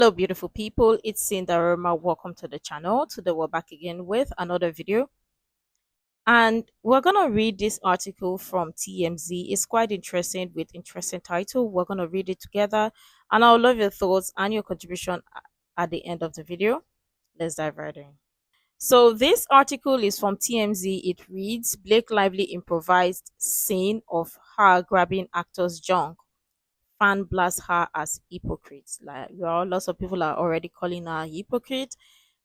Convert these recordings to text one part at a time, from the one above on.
Hello beautiful people, it's Cinderella. Welcome to the channel. Today we're back again with another video, and we're gonna read this article from TMZ. It's quite interesting with interesting title. We're gonna read it together, and I'll love your thoughts and your contribution at the end of the video. Let's dive right in. So this article is from TMZ. It reads: Blake Lively improvised scene of her grabbing actor's junk. Fan blast her as hypocrite. Like, well, lots of people are already calling her hypocrite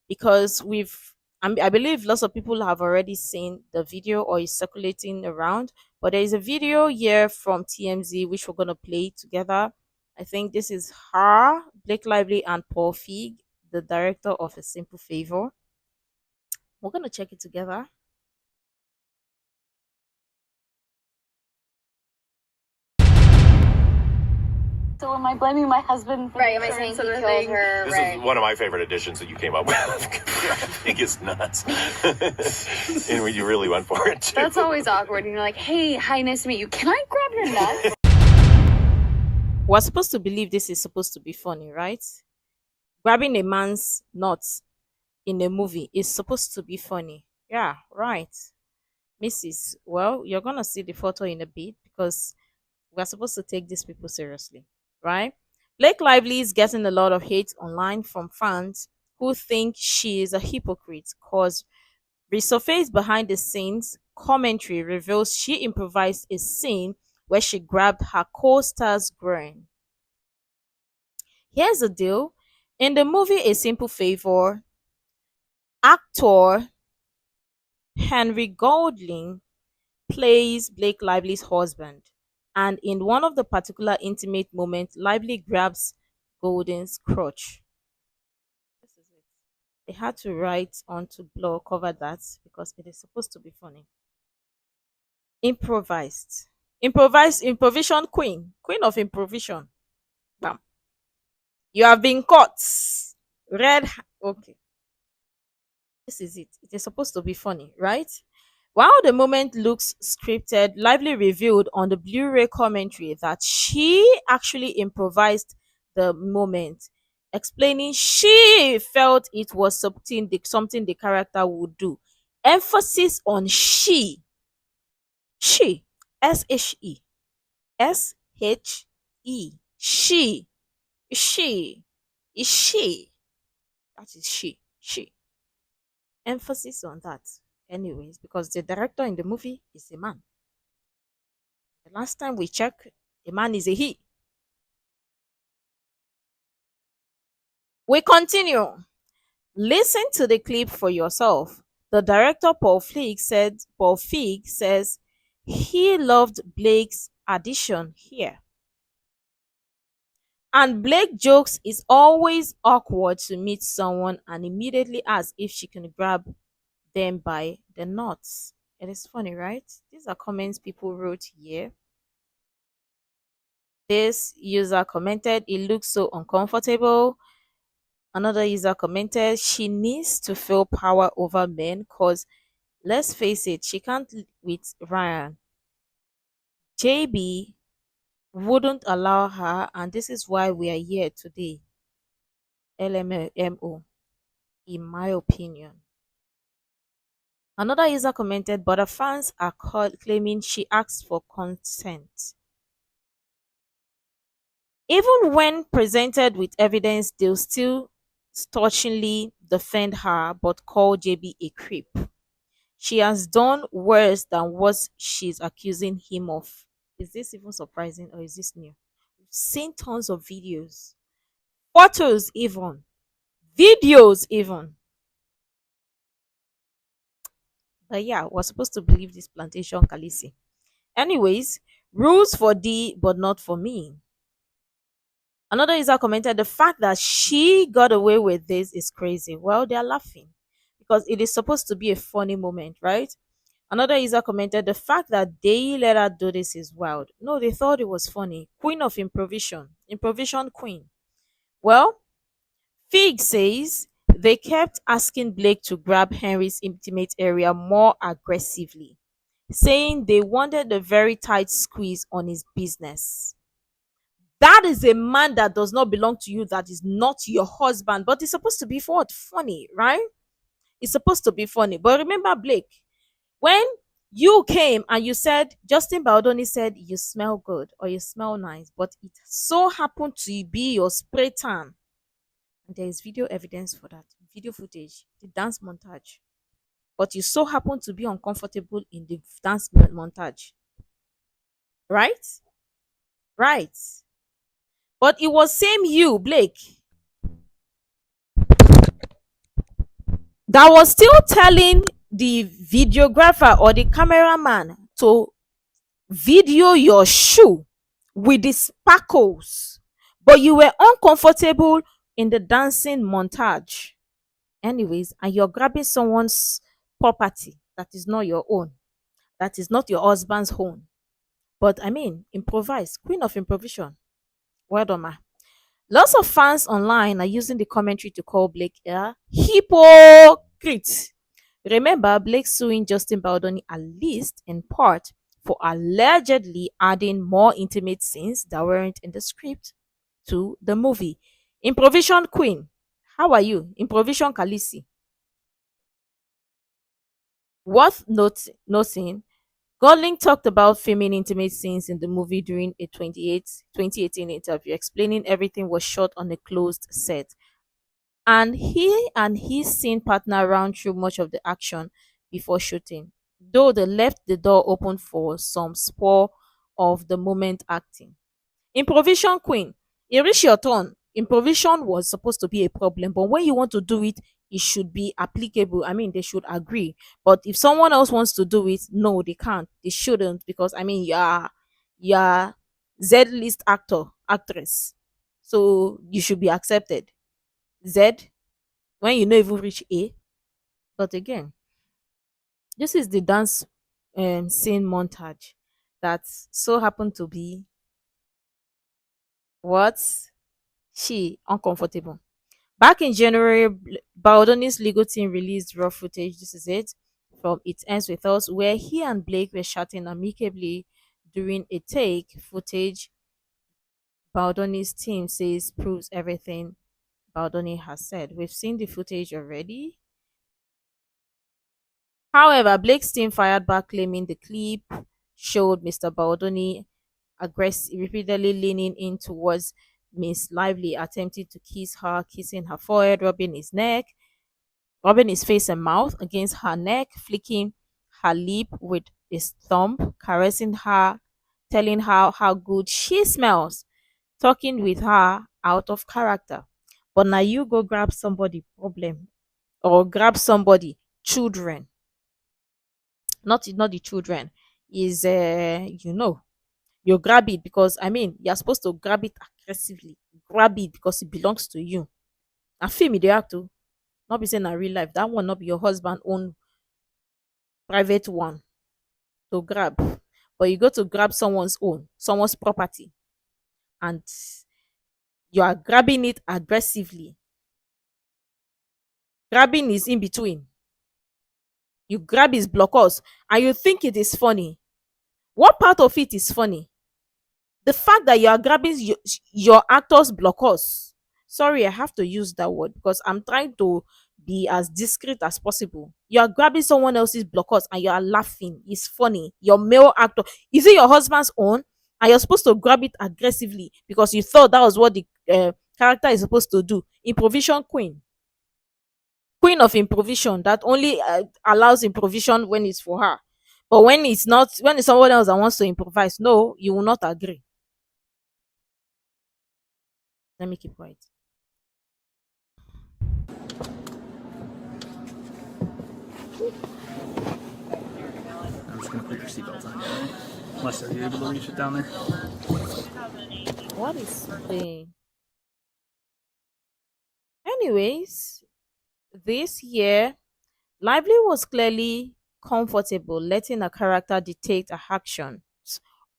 because I believe lots of people have already seen the video or is circulating around. But there is a video here from TMZ which we're gonna play together. I think this is her, Blake Lively, and Paul Feig, the director of A Simple Favor. We're gonna check it together. So am I blaming my husband for Right, am I saying he killed her? This Right. is one of my favorite additions that you came up with. I think it's nuts. And when you really went for it, too. That's always awkward. And you're like, hey, hi, nice to meet you. Can I grab your nuts? We're supposed to believe this is supposed to be funny, right? Grabbing a man's nuts in a movie is supposed to be funny. Yeah, right. Mrs. Well, you're gonna see the photo in a bit because we're supposed to take these people seriously, right? Blake Lively is getting a lot of hate online from fans who think she is a hypocrite because resurfaced behind the scenes commentary reveals she improvised a scene where she grabbed her co-star's groin. Here's the deal. In the movie A Simple Favor, actor Henry Golding plays Blake Lively's husband, and in one of the particular intimate moments, Lively grabs Golding's crotch. This is it. They had to write onto blog cover that because it is supposed to be funny. Improvised improvisation queen of improvisation. Bam. You have been caught. Okay. This is it. It is supposed to be funny, right? While the moment looks scripted, Lively revealed on the Blu-ray commentary that she actually improvised the moment, explaining she felt it was something the character would do. Emphasis on she. She. S-H-E. S-H-E. She. She. Is she. That is she. She. Emphasis on that. Anyways, because the director in the movie is a man. The last time we checked, a man is a he. We continue. Listen to the clip for yourself. The director Paul Feig says he loved Blake's addition here. And Blake jokes it's always awkward to meet someone and immediately asks if she can grab them by the nuts. It is funny, right? These are comments people wrote here. This user commented, it looks so uncomfortable. Another user commented, she needs to feel power over men because let's face it, she can't live with Ryan. JB wouldn't allow her, and this is why we are here today. LMO, in my opinion. Another user commented, but her fans are claiming she asked for consent. Even when presented with evidence, they'll still staunchly defend her but call JB a creep. She has done worse than what she's accusing him of. Is this even surprising or is this new? We've seen tons of videos, photos even, videos even. But yeah, we're supposed to believe this plantation Khaleesi. Anyways, rules for D but not for me. Another user commented, the fact that she got away with this is crazy. Well, they're laughing because it is supposed to be a funny moment, right? Another user commented, the fact that they let her do this is wild. No, they thought it was funny. Queen of improvisation. Improvisation queen. Well, Fig says they kept asking Blake to grab Henry's intimate area more aggressively, saying they wanted a very tight squeeze on his business. That is a man that does not belong to you, that is not your husband, but it's supposed to be for what? Funny, right? It's supposed to be funny. But remember, Blake, when you came and you said, Justin Baldoni said, you smell good or you smell nice, but it so happened to be your spray tan. And there is video evidence for that, video footage, the dance montage. But you so happen to be uncomfortable in the dance montage. Right? Right. But it was same you, Blake, that was still telling the videographer or the cameraman to video your shoe with the sparkles, but you were uncomfortable in the dancing montage. Anyways, and you're grabbing someone's property that is not your own, that is not your husband's own. But I mean, improvise, queen of improvisation. Well done, ma. Lots of fans online are using the commentary to call Blake a hypocrite. Remember, Blake suing Justin Baldoni at least in part for allegedly adding more intimate scenes that weren't in the script to the movie. Improvisation queen, how are you? Improvisation Khaleesi. Worth noting, Godling talked about filming intimate scenes in the movie during a 2018 interview, explaining everything was shot on a closed set. And he and his scene partner ran through much of the action before shooting, though they left the door open for some spur of the moment acting. Improvisation queen, it reached your turn. Improvisation was supposed to be a problem, but when you want to do it, it should be applicable. I mean, they should agree. But if someone else wants to do it, no, they can't. They shouldn't, because I mean, you're Z list actress, so you should be accepted. Z, when you know even reach A. But again, this is the dance scene montage that so happened to be what she uncomfortable. Back in January, Baldoni's legal team released raw footage. This is it from It Ends With Us, where he and Blake were chatting amicably during a take. Footage Baldoni's team says proves everything Baldoni has said. We've seen the footage already. However, Blake's team fired back, claiming the clip showed Mr. Baldoni repeatedly leaning in towards Miss Lively, attempting to kiss her, kissing her forehead, rubbing his neck, rubbing his face and mouth against her neck, flicking her lip with his thumb, caressing her, telling her how good she smells, talking with her out of character. But now you go grab somebody problem, or grab somebody children, not the children, is you grab it because I mean you're supposed to grab it aggressively, grab it because it belongs to you. And film it, they have to not be saying in real life, that one not be your husband own private one to grab, but you go to grab someone's property, and you are grabbing it aggressively. Grabbing is in between. You grab his blockers and you think it is funny. What part of it is funny? The fact that you are grabbing your actor's blockers. Sorry, I have to use that word because I'm trying to be as discreet as possible. You are grabbing someone else's blockers and you are laughing. It's funny. Your male actor. Is it your husband's own? And you're supposed to grab it aggressively because you thought that was what the character is supposed to do. Improvisation queen. Queen of improvisation that only allows improvisation when it's for her. But when it's not, when it's someone else that wants to improvise, no, you will not agree. Let me keep quiet. I'm just gonna put your seatbelt on. Unless are you able to reach it down there? What is the? Anyways, this year, Lively was clearly comfortable letting a character dictate her actions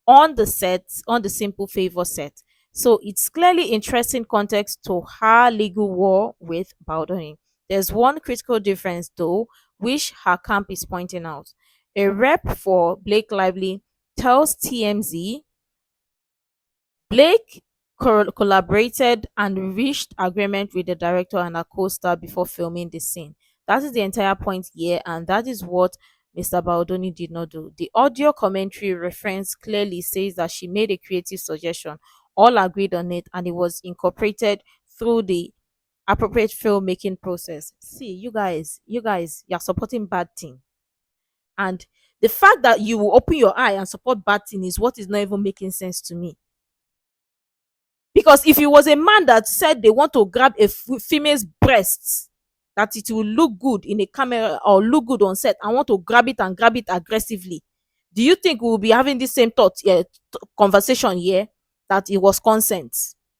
on the set, on the Simple Favor set. So it's clearly interesting context to her legal war with Baldoni. There's one critical difference though, which her camp is pointing out. A rep for Blake Lively tells TMZ Blake collaborated and reached agreement with the director and a co-star before filming the scene. That is the entire point here, and that is what Mr. Baldoni did not do. The audio commentary reference clearly says that she made a creative suggestion, all agreed on it, and it was incorporated through the appropriate filmmaking process. See, you're supporting bad thing. And the fact that you will open your eye and support bad thing is what is not even making sense to me. Because if it was a man that said they want to grab a female's breasts, that it will look good in a camera or look good on set, and want to grab it and grab it aggressively, do you think we will be having the same conversation here that it was consent?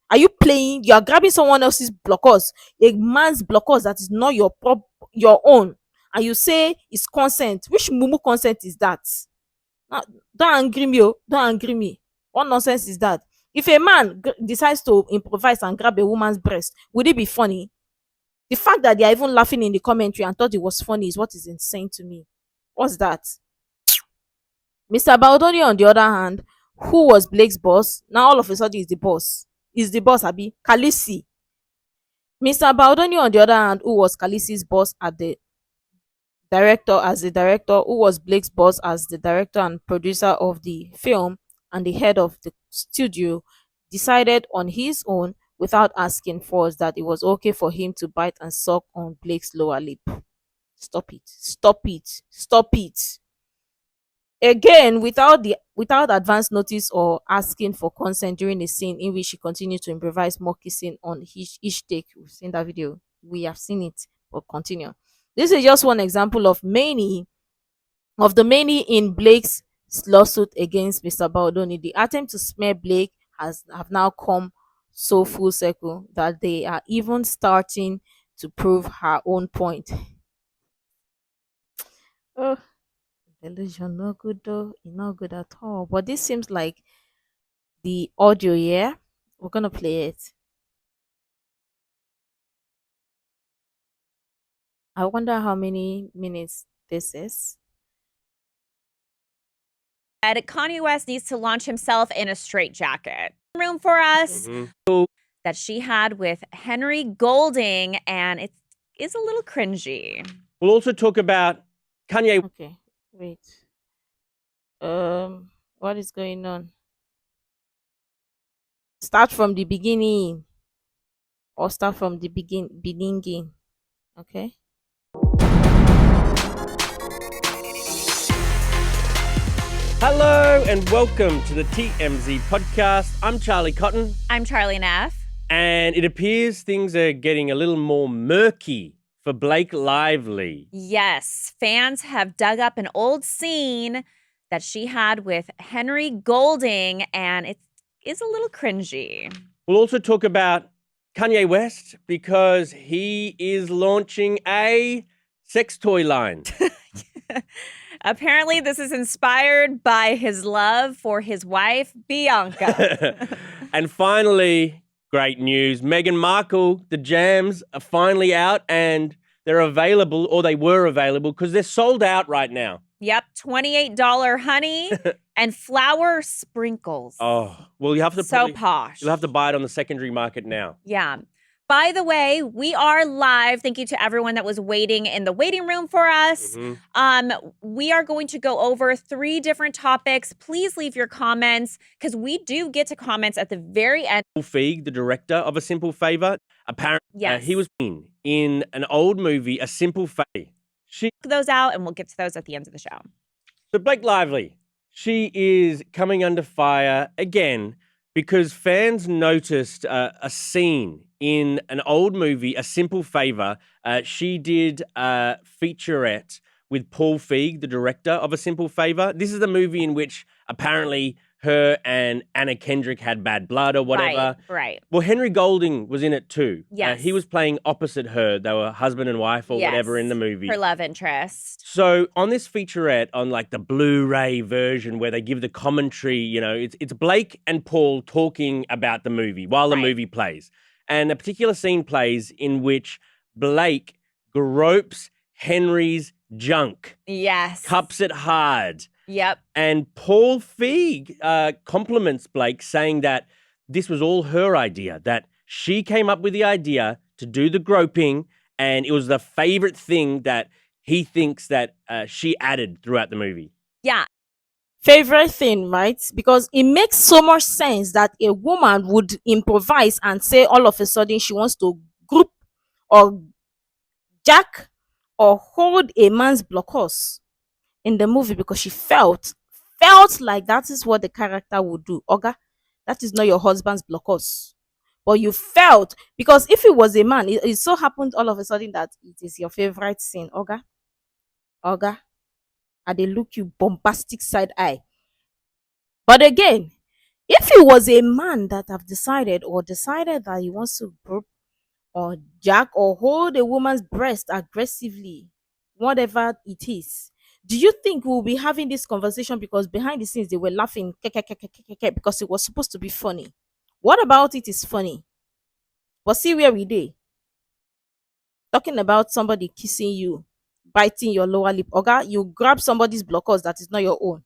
Are you playing? You are grabbing someone else's blockers, a man's blockers that is not your own, and you say it's consent. Which mumu consent is that? Don't angry me, oh. Don't angry me. What nonsense is that? If a man decides to improvise and grab a woman's breast, would it be funny? The fact that they are even laughing in the commentary and thought it was funny is what is insane to me. What's that? Mr. Baldoni, on the other hand, who was Blake's boss, now all of a sudden is the boss. Is the boss, Abi? Khaleesi. Mr. Baldoni, on the other hand, who was Khaleesi's boss as the director, who was Blake's boss as the director and producer of the film and the head of the studio, decided on his own without asking first that it was okay for him to bite and suck on Blake's lower lip. Stop it. Stop it. Stop it. Again, without advance notice or asking for consent during the scene in which he continued to improvise more kissing on each take. We've seen that video. We have seen it. But continue. This is just one example of the many in Blake's lawsuit against Mr. Baldoni. The attempt to smear Blake have now come so full circle that they are even starting to prove her own point. Oh, delusion, no good though. Not good at all. But this seems like the audio here. We're gonna play it. I wonder how many minutes this is. Kanye West needs to launch himself in a straitjacket. Room for us that she had with Henry Golding, and it is a little cringy. We'll also talk about Kanye. Okay, wait. What is going on? Start from the beginning, or start from the beginning. Okay. Hello and welcome to the TMZ podcast. I'm Charlie Cotton. I'm Charlie Neff. And it appears things are getting a little more murky for Blake Lively. Yes, fans have dug up an old scene that she had with Henry Golding, and it is a little cringy. We'll also talk about Kanye West because he is launching a sex toy line. Apparently, this is inspired by his love for his wife, Bianca. And finally, great news. Meghan Markle, the jams are finally out and they're available, or they were available, because they're sold out right now. Yep, $28 honey and flour sprinkles. Oh, well, you have to so posh. You'll have to buy it on the secondary market now. Yeah. By the way, we are live. Thank you to everyone that was waiting in the waiting room for us. We are going to go over 3 different topics. Please leave your comments because we do get to comments at the very end. Paul Feig, the director of A Simple Favor, apparently he was in an old movie, A Simple Favor. Check those out, and we'll get to those at the end of the show. So Blake Lively, she is coming under fire again because fans noticed a scene in an old movie, A Simple Favor. She did a featurette with Paul Feig, the director of A Simple Favor. This is the movie in which apparently her and Anna Kendrick had bad blood or whatever. Right. Well, Henry Golding was in it too. Yes. He was playing opposite her. They were husband and wife or whatever in the movie. Her love interest. So on this featurette, on like the Blu-ray version where they give the commentary, you know, it's Blake and Paul talking about the movie while the movie plays. And a particular scene plays in which Blake gropes Henry's junk. Yes. Cups it hard. Yep. And Paul Feig compliments Blake, saying that this was all her idea, that she came up with the idea to do the groping, and it was the favorite thing that he thinks that she added throughout the movie. Yeah. Favorite thing, right? Because it makes so much sense that a woman would improvise and say all of a sudden she wants to group or jack or hold a man's blockers in the movie because she felt like that is what the character would do. Oga, that is not your husband's blockers. But you felt, because if it was a man, it so happened all of a sudden that it is your favorite scene. Oga, and they look you bombastic side eye. But again, if it was a man that have decided that he wants to group or jack or hold a woman's breast aggressively, whatever it is, do you think we'll be having this conversation because behind the scenes they were laughing because it was supposed to be funny? What about it is funny? But see where we did. Talking about somebody kissing you, biting your lower lip. Oga, you grab somebody's blockers that is not your own.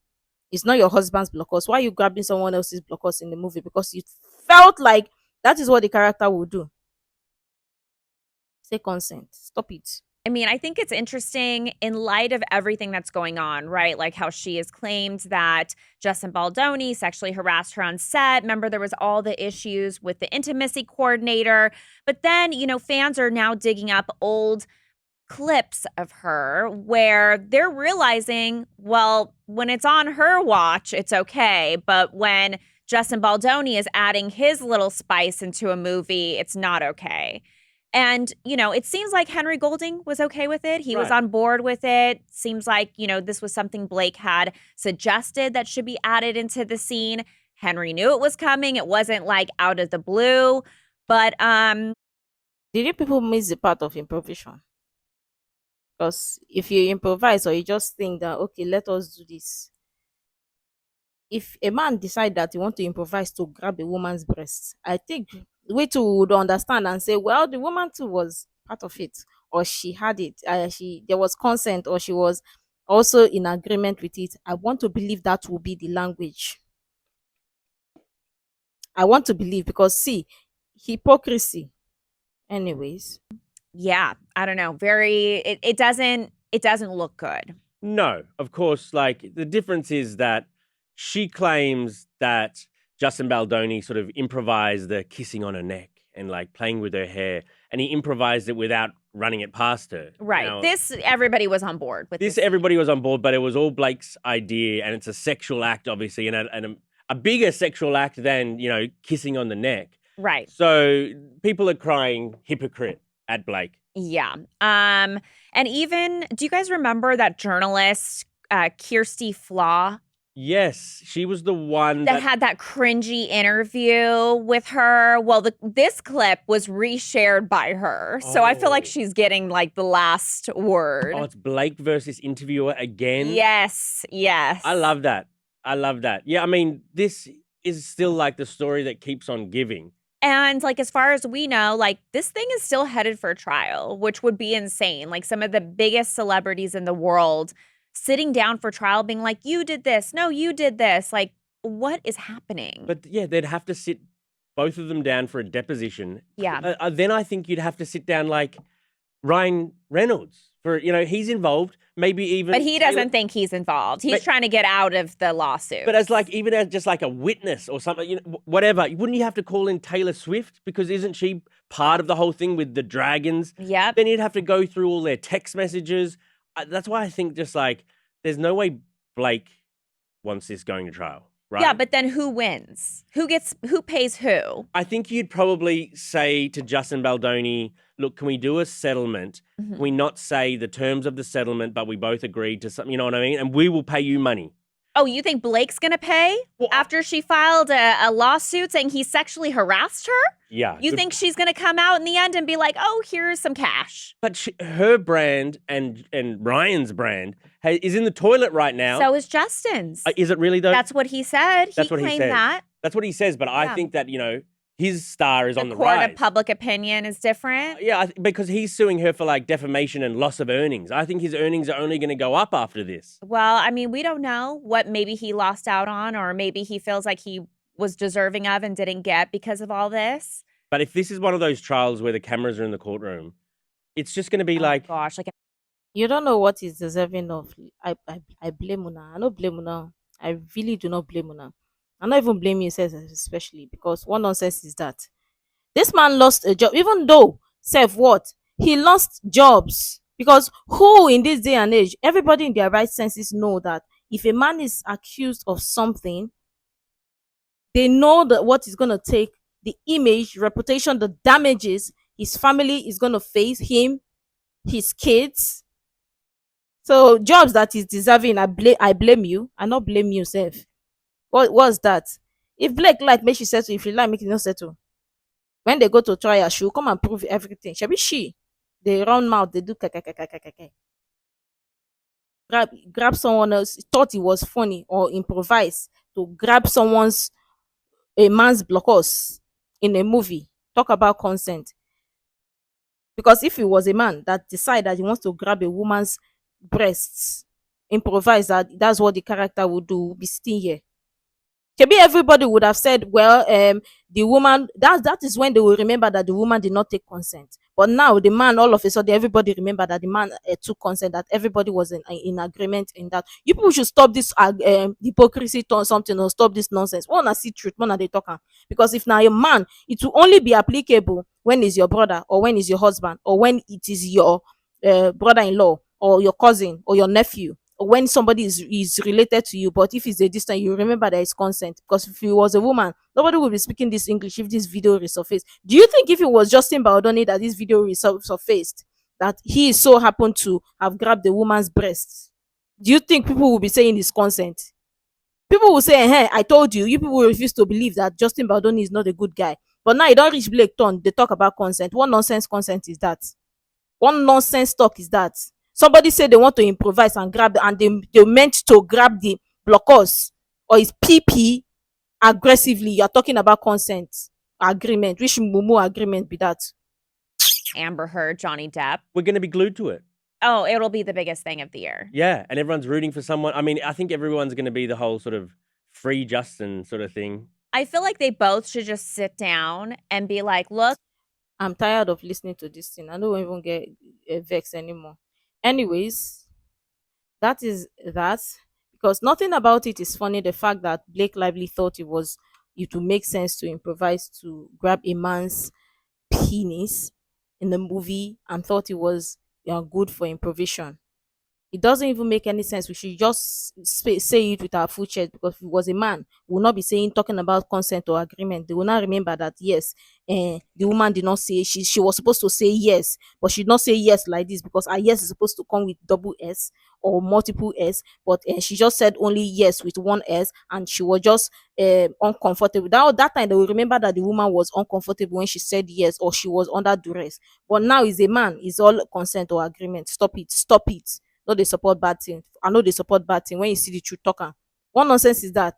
It's not your husband's blockers. Why are you grabbing someone else's blockers in the movie? Because you felt like that is what the character would do. Say consent. Stop it. I mean, I think it's interesting in light of everything that's going on, right? Like how she has claimed that Justin Baldoni sexually harassed her on set. Remember, there was all the issues with the intimacy coordinator. But then, you know, fans are now digging up old clips of her where they're realizing, well, when it's on her watch, it's okay. But when Justin Baldoni is adding his little spice into a movie, it's not okay. And, you know, it seems like Henry Golding was okay with it. He was on board with it. Seems like, you know, this was something Blake had suggested that should be added into the scene. Henry knew it was coming. It wasn't like out of the blue. But did you people miss the part of improvisation? Because if you improvise or you just think that, okay, let us do this. If a man decide that he want to improvise to grab a woman's breast, I think we too would understand and say, well, the woman too was part of it, or she had it, there was consent, or she was also in agreement with it. I want to believe that will be the language. I want to believe, because see, hypocrisy. Anyways, yeah, I don't know. It doesn't look good. No, of course, like the difference is that she claims that Justin Baldoni sort of improvised the kissing on her neck and like playing with her hair, and he improvised it without running it past her. Right. Now, Everybody was on board with this. Everybody was on board, but it was all Blake's idea, and it's a sexual act, obviously, and a bigger sexual act than, you know, kissing on the neck. Right. So people are crying hypocrite at Blake. Yeah. And even, do you guys remember that journalist, Kirsty Flaw? Yes, she was the one that had that cringy interview with her. Well, this clip was reshared by her. So I feel like she's getting like the last word. Oh, it's Blake versus interviewer again? Yes, yes. I love that. Yeah, I mean, this is still like the story that keeps on giving. And like, as far as we know, like this thing is still headed for trial, which would be insane. Like some of the biggest celebrities in the world sitting down for trial being like, you did this. No, you did this. Like, what is happening? But yeah, they'd have to sit both of them down for a deposition. Yeah. Then I think you'd have to sit down like Ryan Reynolds for, you know, he's involved, maybe even. But he doesn't think he's involved. He's trying to get out of the lawsuit. But even as just like a witness or something, you know, whatever, wouldn't you have to call in Taylor Swift? Because isn't she part of the whole thing with the dragons? Yep. Then you'd have to go through all their text messages. That's why I think just like there's no way Blake wants this going to trial, right? Yeah, but then who wins? Who pays who? I think you'd probably say to Justin Baldoni, look, can we do a settlement? Mm-hmm. Can we not say the terms of the settlement, but we both agreed to something, you know what I mean? And we will pay you money. Oh, you think Blake's going to pay after she filed a lawsuit saying he sexually harassed her? Yeah. You think she's going to come out in the end and be like, oh, here's some cash? But her brand and Ryan's brand is in the toilet right now. So is Justin's. Is it really though? That's what he said. That's he what claimed he says. that. That's what he says, but I think that, you know, his star is on the court rise. of public opinion is different. Yeah, because he's suing her for like defamation and loss of earnings. I think his earnings are only going to go up after this. Well, I mean, we don't know what maybe he lost out on, or maybe he feels like he was deserving of and didn't get because of all this. But if this is one of those trials where the cameras are in the courtroom, it's just going to be Oh like, gosh, like You don't know what is deserving of. I blame Una. I don't blame Una. I really do not blame Una. I not even blame you, especially because one nonsense is that this man lost a job, even though self what he lost jobs because who in this day and age, everybody in their right senses know that if a man is accused of something, they know that what is going to take, the image, reputation, the damages his family is going to face, him, his kids. So jobs that is deserving, I blame you. I not blame you, self. What was that? If Blake like make she settle, if you like make it not settle. When they go to trial, she will come and prove everything. Shall be she? They run mouth, they do kaka. Grab someone else, thought it was funny or improvise to grab a man's blockers in a movie. Talk about consent. Because if it was a man that decide that he wants to grab a woman's breasts, improvise that's what the character would do, we'll be sitting here. Maybe everybody would have said, well, the woman, that is when they will remember that the woman did not take consent. But now the man, all of a sudden, everybody remember that the man took consent, that everybody was in agreement in that. You people should stop this hypocrisy on something or stop this nonsense. One I see truth, one they talk. Because if now a man, it will only be applicable when it's your brother or when it's your husband or when it is your brother-in-law or your cousin or your nephew when somebody is related to you. But if it's a distance, you remember there is consent. Because if it was a woman, nobody would be speaking this English if this video resurfaced. Do you think if it was Justin Baldoni that this video resurfaced, that he so happened to have grabbed the woman's breasts, do you think people will be saying it's consent? People will say, hey, I told you. You people will refuse to believe that Justin Baldoni is not a good guy. But now you don't reach Blake turn, they talk about consent. What nonsense consent is that? What nonsense talk is that? Somebody said they want to improvise and grab, and they meant to grab the blockers or his PP aggressively. You're talking about consent agreement. Which mumu agreement be that? Amber Heard, Johnny Depp. we're going to be glued to it. Oh, it'll be the biggest thing of the year. Yeah, and everyone's rooting for someone. I mean, I think everyone's going to be the whole sort of free Justin sort of thing. I feel like they both should just sit down and be like, look, I'm tired of listening to this thing. I don't even get vexed anymore. Anyways, that is that. Because nothing about it is funny. The fact that Blake Lively thought it would make sense to improvise to grab a man's penis in the movie and thought it was good for improvisation. It doesn't even make any sense. We should just say it with our full chest, because if it was a man, we will not be talking about consent or agreement. They will not remember that yes, the woman did not say, she was supposed to say yes, but she did not say yes like this, because her yes is supposed to come with double S or multiple S, but she just said only yes with one S, and she was just uncomfortable. That time they will remember that the woman was uncomfortable when she said yes, or she was under duress. But now is a man, is all consent or agreement. Stop it. No, they support bad thing. I know they support bad thing. When you see the truth talker, what nonsense is that?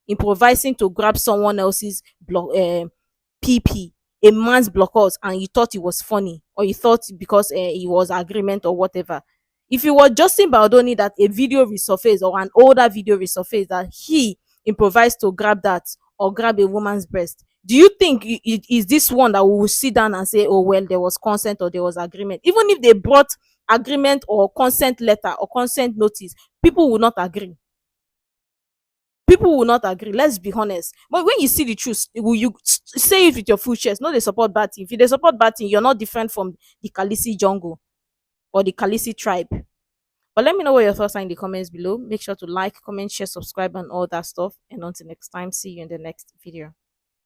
Improvising to grab someone else's PP, a man's blockers, and you thought it was funny, or you thought because it was agreement or whatever. If it was Justin Baldoni that a video resurfaced, or an older video resurfaced, that he improvised to grab that or grab a woman's breast, do you think it is this one that we will sit down and say, oh well, there was consent or there was agreement? Even if they brought agreement or consent letter or consent notice, people will not agree. Let's be honest. But when you see the truth, you say it with your full chest. No, they support bad thing. If they support bad thing, you're not different from the Kalisi jungle or the Kalisi tribe. But let me know what your thoughts are in the comments below. Make sure to like, comment, share, subscribe, and all that stuff. And until next time, see you in the next video.